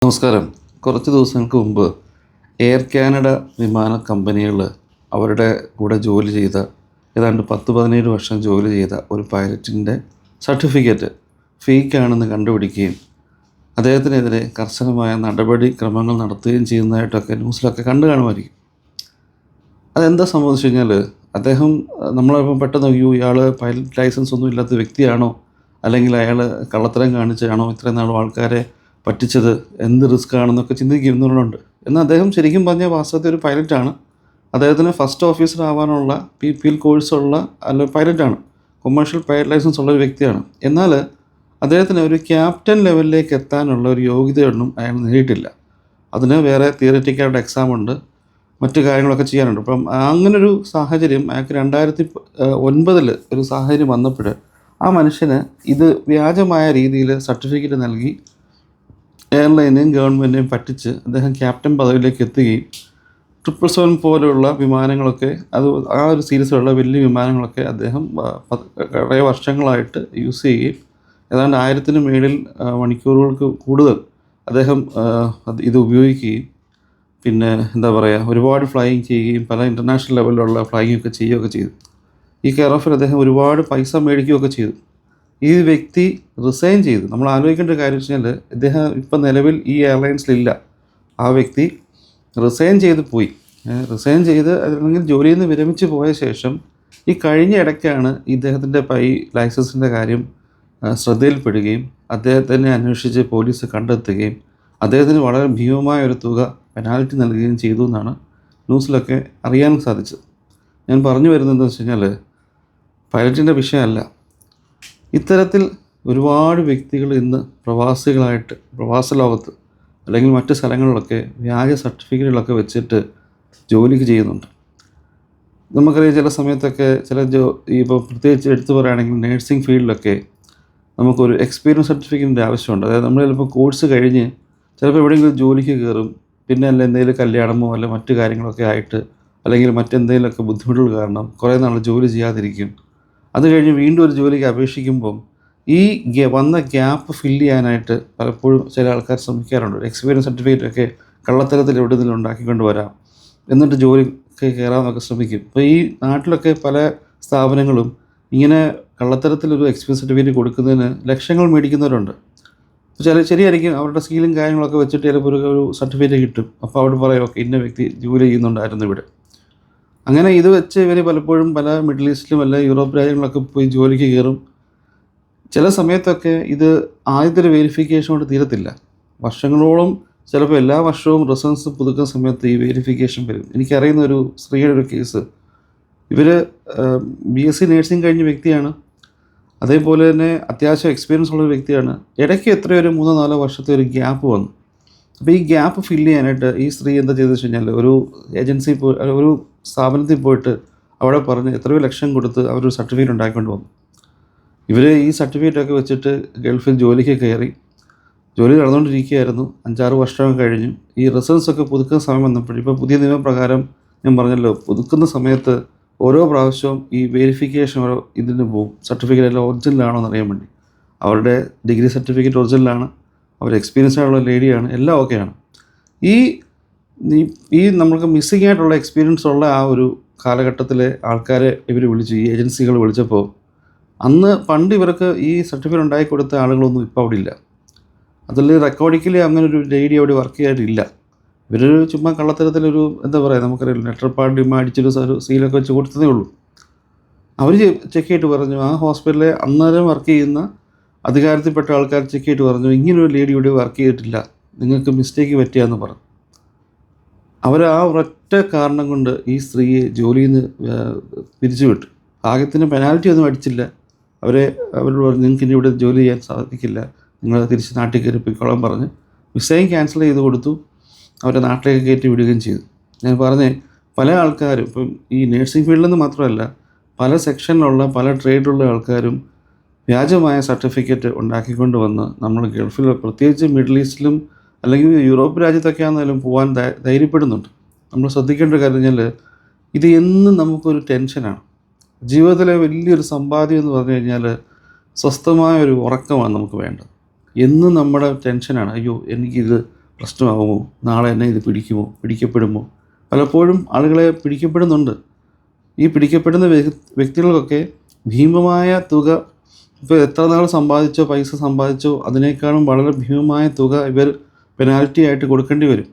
നമസ്കാരം. കുറച്ച് ദിവസങ്ങൾക്ക് മുമ്പ് എയർ കാനഡ വിമാന കമ്പനികൾ അവരുടെ കൂടെ ജോലി ചെയ്ത ഏതാണ്ട് 10-17 വർഷം ജോലി ചെയ്ത ഒരു പൈലറ്റിൻ്റെ സർട്ടിഫിക്കറ്റ് ഫേക്കാണെന്ന് കണ്ടുപിടിക്കുകയും അദ്ദേഹത്തിനെതിരെ കർശനമായ നടപടിക്രമങ്ങൾ നടത്തുകയും ചെയ്യുന്നതായിട്ടൊക്കെ ന്യൂസിലൊക്കെ കണ്ടു കാണുമായിരിക്കും. അതെന്താ സംഭവിച്ചു കഴിഞ്ഞാൽ അദ്ദേഹം നമ്മളിപ്പം പെട്ടെന്ന് ഇയാൾ പൈലറ്റ് ലൈസൻസ് ഒന്നും ഇല്ലാത്ത വ്യക്തിയാണോ, അല്ലെങ്കിൽ അയാൾ കള്ളത്തരം കാണിച്ചാണോ ഇത്രയും നാളും ആൾക്കാരെ പറ്റിച്ചത്, എന്ത് റിസ്ക് ആണെന്നൊക്കെ ചിന്തിക്കുന്നുണ്ട്. എന്നാൽ അദ്ദേഹം ശരിക്കും പറഞ്ഞാൽ വാസ്തവത്തിൽ ഒരു പൈലറ്റാണ്. അദ്ദേഹത്തിന് ഫസ്റ്റ് ഓഫീസർ ആവാനുള്ള PPL കോഴ്സുള്ള പൈലറ്റാണ്, കൊമേഴ്ഷ്യൽ പൈലറ്റ് ലൈസൻസ് ഉള്ള ഒരു വ്യക്തിയാണ്. എന്നാൽ അദ്ദേഹത്തിന് ഒരു ക്യാപ്റ്റൻ ലെവലിലേക്ക് എത്താനുള്ള ഒരു യോഗ്യതയൊന്നും അയാൾ നേടിയിട്ടില്ല. അതിന് വേറെ തിയറിറ്റിക്കായിട്ട് എക്സാമുണ്ട്, മറ്റു കാര്യങ്ങളൊക്കെ ചെയ്യാനുണ്ട്. അപ്പം അങ്ങനൊരു സാഹചര്യം അയാൾക്ക് 2009 ഒരു സാഹചര്യം വന്നപ്പോൾ ആ മനുഷ്യന് ഇത് വ്യാജമായ രീതിയിൽ സർട്ടിഫിക്കറ്റ് നൽകി എയർലൈനെയും ഗവൺമെൻറ്റിനെയും പറ്റിച്ച് അദ്ദേഹം ക്യാപ്റ്റൻ പദവിയിലേക്ക് എത്തുകയും 777 പോലെയുള്ള വിമാനങ്ങളൊക്കെ ആ ഒരു സീരീസിലുള്ള വലിയ വിമാനങ്ങളൊക്കെ അദ്ദേഹം കുറേ വർഷങ്ങളായിട്ട് യൂസ് ചെയ്യുകയും ഏതാണ്ട് 1000-ന് മേളിൽ മണിക്കൂറുകൾക്ക് കൂടുതൽ അദ്ദേഹം ഇത് ഉപയോഗിക്കുകയും പിന്നെ എന്താ പറയുക ഒരുപാട് ഫ്ലൈയിങ് ചെയ്യുകയും പല ഇൻ്റർനാഷണൽ ലെവലിലുള്ള ഫ്ലൈയിങ് ഒക്കെ ചെയ്യുകയൊക്കെ ചെയ്തു. ഈ കെയർ ഓഫിൽ അദ്ദേഹം ഒരുപാട് പൈസ മേടിക്കുകയൊക്കെ ചെയ്തു. ഈ വ്യക്തി റിസൈൻ ചെയ്തു. നമ്മൾ ആലോചിക്കേണ്ട കാര്യം വെച്ച് കഴിഞ്ഞാൽ ഇദ്ദേഹം ഇപ്പം നിലവിൽ ഈ എയർലൈൻസിലില്ല. ആ വ്യക്തി റിസൈൻ ചെയ്ത് പോയി. റിസൈൻ ചെയ്ത് അല്ലെങ്കിൽ ജോലിയിൽ നിന്ന് വിരമിച്ച് പോയ ശേഷം ഈ കഴിഞ്ഞ ഇടയ്ക്കാണ് ഇദ്ദേഹത്തിൻ്റെ ലൈസൻസിൻ്റെ കാര്യം ശ്രദ്ധയിൽപ്പെടുകയും അദ്ദേഹത്തിനെ അന്വേഷിച്ച് പോലീസ് കണ്ടെത്തുകയും അദ്ദേഹത്തിന് വളരെ ഭീമമായ ഒരു തുക പെനാൽറ്റി നൽകുകയും ചെയ്തു എന്നാണ് ന്യൂസിലൊക്കെ അറിയാൻ സാധിച്ചത്. ഞാൻ പറഞ്ഞു വരുന്നത് എന്താണെന്ന് വെച്ച് കഴിഞ്ഞാൽ പൈലറ്റിൻ്റെ വിഷയമല്ല, ഇത്തരത്തിൽ ഒരുപാട് വ്യക്തികൾ ഇന്ന് പ്രവാസ ലോകത്ത് അല്ലെങ്കിൽ മറ്റ് സ്ഥലങ്ങളിലൊക്കെ വ്യാജ സർട്ടിഫിക്കറ്റുകളൊക്കെ വെച്ചിട്ട് ജോലിക്ക് ചെയ്യുന്നുണ്ട്. നമുക്കറിയാം ചില സമയത്തൊക്കെ ഇപ്പോൾ പ്രത്യേകിച്ച് എടുത്തു പറയുകയാണെങ്കിൽ നേഴ്സിംഗ് ഫീൽഡിലൊക്കെ നമുക്കൊരു എക്സ്പീരിയൻസ് സർട്ടിഫിക്കറ്റിൻ്റെ ആവശ്യമുണ്ട്. അതായത് നമ്മൾ ചിലപ്പോൾ കോഴ്സ് കഴിഞ്ഞ് ചിലപ്പോൾ എവിടെയെങ്കിലും ജോലിക്ക് കയറും, പിന്നെ അല്ല എന്തെങ്കിലും കല്യാണമോ അല്ല മറ്റു കാര്യങ്ങളൊക്കെ ആയിട്ട് അല്ലെങ്കിൽ മറ്റെന്തെങ്കിലുമൊക്കെ ബുദ്ധിമുട്ടുകൾ കാരണം കുറേ നാൾ ജോലി ചെയ്യാതിരിക്കും. അത് കഴിഞ്ഞ് വീണ്ടും ഒരു ജോലിക്ക് അപേക്ഷിക്കുമ്പം ഈ വന്ന ഗ്യാപ്പ് ഫില്ല് ചെയ്യാനായിട്ട് പലപ്പോഴും ചില ആൾക്കാർ ശ്രമിക്കാറുണ്ട്. എക്സ്പീരിയൻസ് സർട്ടിഫിക്കറ്റൊക്കെ കള്ളത്തരത്തിൽ എവിടെ നിന്നും ഉണ്ടാക്കിക്കൊണ്ട് വരാം, എന്നിട്ട് ജോലിക്ക് കയറാമെന്നൊക്കെ ശ്രമിക്കും. അപ്പോൾ ഈ നാട്ടിലൊക്കെ പല സ്ഥാപനങ്ങളും ഇങ്ങനെ കള്ളത്തരത്തിലൊരു എക്സ്പീരിയൻസ് സർട്ടിഫിക്കറ്റ് കൊടുക്കുന്നതിന് ലക്ഷങ്ങൾ മേടിക്കുന്നവരുണ്ട്. ശരിയായിരിക്കും, അവരുടെ സ്കില്ലും കാര്യങ്ങളൊക്കെ വെച്ചിട്ട് ചിലപ്പോൾ ഒരു സർട്ടിഫിക്കറ്റ് കിട്ടും. അപ്പോൾ അവിടെ പറയും ഓക്കെ ഇന്ന വ്യക്തി ജോലി ചെയ്യുന്നുണ്ടായിരുന്നു ഇവിടെ. അങ്ങനെ ഇത് വെച്ച് ഇവർ പലപ്പോഴും പല മിഡിൽ ഈസ്റ്റിലും അല്ല യൂറോപ്പ് രാജ്യങ്ങളിലൊക്കെ പോയി ജോലിക്ക് കയറും. ചില സമയത്തൊക്കെ ഇത് ആദ്യത്തെ ഒരു വെരിഫിക്കേഷൻ കൊണ്ട് തീരത്തില്ല, വർഷങ്ങളോളം ചിലപ്പോൾ എല്ലാ വർഷവും റിസൾട്ട്സ് പുതുക്കുന്ന സമയത്ത് ഈ വെരിഫിക്കേഷൻ വരും. എനിക്കറിയുന്ന ഒരു സ്ത്രീയുടെ ഒരു കേസ്, ഇവർ BSc നേഴ്സിംഗ് കഴിഞ്ഞ വ്യക്തിയാണ്, അതേപോലെ തന്നെ അത്യാവശ്യം എക്സ്പീരിയൻസ് ഉള്ളൊരു വ്യക്തിയാണ്. ഇടയ്ക്ക് എത്രയോ ഒരു 3-4 വർഷത്തെ ഒരു ഗ്യാപ്പ് വന്നു. അപ്പോൾ ഈ ഗ്യാപ്പ് ഫില്ല് ചെയ്യാനായിട്ട് ഈ സ്ത്രീ എന്താ ചെയ്തെന്ന് വെച്ച് കഴിഞ്ഞാൽ ഒരു സ്ഥാപനത്തിൽ പോയിട്ട് അവിടെ പറഞ്ഞ് എത്രയോ ലക്ഷം കൊടുത്ത് അവരൊരു സർട്ടിഫിക്കറ്റ് ഉണ്ടാക്കിക്കൊണ്ട് വന്നു. ഇവർ ഈ സർട്ടിഫിക്കറ്റൊക്കെ വെച്ചിട്ട് ഗൾഫിൽ ജോലിക്ക് കയറി, ജോലി നടന്നുകൊണ്ടിരിക്കുകയായിരുന്നു. 5-6 വർഷം കഴിഞ്ഞു. ഈ റിസൾട്ട്സൊക്കെ പുതുക്കുന്ന സമയം വന്നപ്പോൾ ഇപ്പോൾ പുതിയ നിയമപ്രകാരം ഞാൻ പറഞ്ഞല്ലോ, പുതുക്കുന്ന സമയത്ത് ഓരോ പ്രാവശ്യവും ഈ വെരിഫിക്കേഷൻ ഇതിന് പോകും. സർട്ടിഫിക്കറ്റ് എല്ലാം ഒറിജിനലാണോ എന്നറിയാൻ വേണ്ടി. അവരുടെ ഡിഗ്രി സർട്ടിഫിക്കറ്റ് ഒറിജിനലാണ്, അവർ എക്സ്പീരിയൻസ് ആയിട്ടുള്ള ലേഡിയാണ്, എല്ലാം ഓക്കെയാണ്. ഈ നമ്മൾക്ക് മിസ്സിംഗ് ആയിട്ടുള്ള എക്സ്പീരിയൻസ് ഉള്ള ആ ഒരു കാലഘട്ടത്തിലെ ആൾക്കാരെ ഇവർ വിളിച്ചു, ഈ ഏജൻസികൾ വിളിച്ചപ്പോൾ പണ്ട് ഇവർക്ക് ഈ സർട്ടിഫിക്കറ്റ് ഉണ്ടാക്കി കൊടുത്ത ആളുകളൊന്നും ഇപ്പോൾ അവിടെ ഇല്ല. അതിൽ റെക്കോർഡിക്കലി അങ്ങനെ ഒരു ലേഡി അവിടെ വർക്ക് ചെയ്യാനില്ല. ഇവരൊരു ചുമ്മാ കള്ളത്തരത്തിലൊരു എന്താ പറയുക, നമുക്കറിയില്ല, ലെറ്റർ പാഡ് അടിച്ചൊരു സീലൊക്കെ വെച്ച് കൊടുത്തതേ ഉള്ളൂ. അവർ ചെക്ക് ചെയ്തിട്ട് പറഞ്ഞു, ആ ഹോസ്പിറ്റലിലെ അന്നേരം വർക്ക് ചെയ്യുന്ന അധികാരത്തിൽപ്പെട്ട ആൾക്കാർ ചെക്ക് ചെയ്തിട്ട് പറഞ്ഞു ഇങ്ങനൊരു ലേഡി ഇവിടെ വർക്ക് ചെയ്തിട്ടില്ല, നിങ്ങൾക്ക് മിസ്റ്റേക്ക് പറ്റിയാന്ന് പറഞ്ഞു. അവർ ആ ഒരൊറ്റ കാരണം കൊണ്ട് ഈ സ്ത്രീയെ ജോലിയിൽ നിന്ന് പിരിച്ചുവിട്ടു. ഭാഗ്യത്തിന് പെനാൽറ്റി ഒന്നും അടിച്ചില്ല. അവരോട് പറഞ്ഞു നിങ്ങൾക്ക് ഇനി ഇവിടെ ജോലി ചെയ്യാൻ സാധിക്കില്ല, നിങ്ങൾ തിരിച്ച് നാട്ടിൽ കയറി പോയിക്കോളാൻ പറഞ്ഞ് വിസയും ക്യാൻസൽ ചെയ്ത് കൊടുത്തു. അവരെ നാട്ടിലേക്ക് കയറ്റി വിടുകയും ചെയ്തു. ഞാൻ പറഞ്ഞേ, പല ആൾക്കാരും ഇപ്പം ഈ നേഴ്സിംഗ് ഫീൽഡിൽ നിന്ന് മാത്രമല്ല പല സെക്ഷനിലുള്ള പല ട്രേഡിലുള്ള ആൾക്കാരും വ്യാജമായ സർട്ടിഫിക്കറ്റ് ഉണ്ടാക്കിക്കൊണ്ട് വന്ന് നമ്മൾ ഗൾഫിൽ പ്രത്യേകിച്ച് മിഡിൽ ഈസ്റ്റിലും അല്ലെങ്കിൽ യൂറോപ്പ് രാജ്യത്തൊക്കെ ആണെന്നാലും പോകാൻ ധൈര്യപ്പെടുന്നുണ്ട്. നമ്മൾ ശ്രദ്ധിക്കേണ്ട കാര്യം കഴിഞ്ഞാൽ ഇത് എന്നും നമുക്കൊരു ടെൻഷനാണ്. ജീവിതത്തിലെ വലിയൊരു സമ്പാദ്യം എന്ന് പറഞ്ഞു കഴിഞ്ഞാൽ സ്വസ്ഥമായ ഒരു ഉറക്കമാണ് നമുക്ക് വേണ്ടത്. എന്നും നമ്മുടെ ടെൻഷനാണ്, അയ്യോ എനിക്കിത് പ്രശ്നമാകുമോ, നാളെ എന്നെ ഇത് പിടിക്കപ്പെടുമോ? പലപ്പോഴും ആളുകളെ പിടിക്കപ്പെടുന്നുണ്ട്. ഈ പിടിക്കപ്പെടുന്ന വ്യക്തികൾക്കൊക്കെ ഭീമമായ തുക, ഇപ്പോൾ എത്ര നാൾ പൈസ സമ്പാദിച്ചോ അതിനേക്കാളും വളരെ ഭീമമായ തുക ഇവർ പെനാൽറ്റി ആയിട്ട് കൊടുക്കേണ്ടി വരും.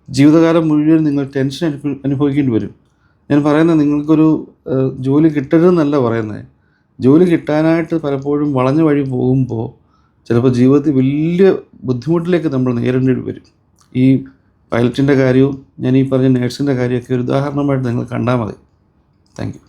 ജീവിതകാലം മുഴുവൻ നിങ്ങൾ ടെൻഷൻ അനുഭവിക്കേണ്ടി വരും. ഞാൻ പറയുന്നത് നിങ്ങൾക്കൊരു ജോലി കിട്ടരുതെന്നല്ല പറയുന്നത്. ജോലി കിട്ടാനായിട്ട് പലപ്പോഴും വളഞ്ഞ വഴി പോകുമ്പോൾ ചിലപ്പോൾ ജീവിതത്തിൽ വലിയ ബുദ്ധിമുട്ടിലേക്ക് നമ്മൾ നേരിടേണ്ടി വരും. ഈ പൈലറ്റിൻ്റെ കാര്യവും ഞാൻ ഈ പറഞ്ഞ നേഴ്സിൻ്റെ കാര്യമൊക്കെ ഒരു ഉദാഹരണമായിട്ട് നിങ്ങൾ കണ്ടാൽ മതി. Thank you.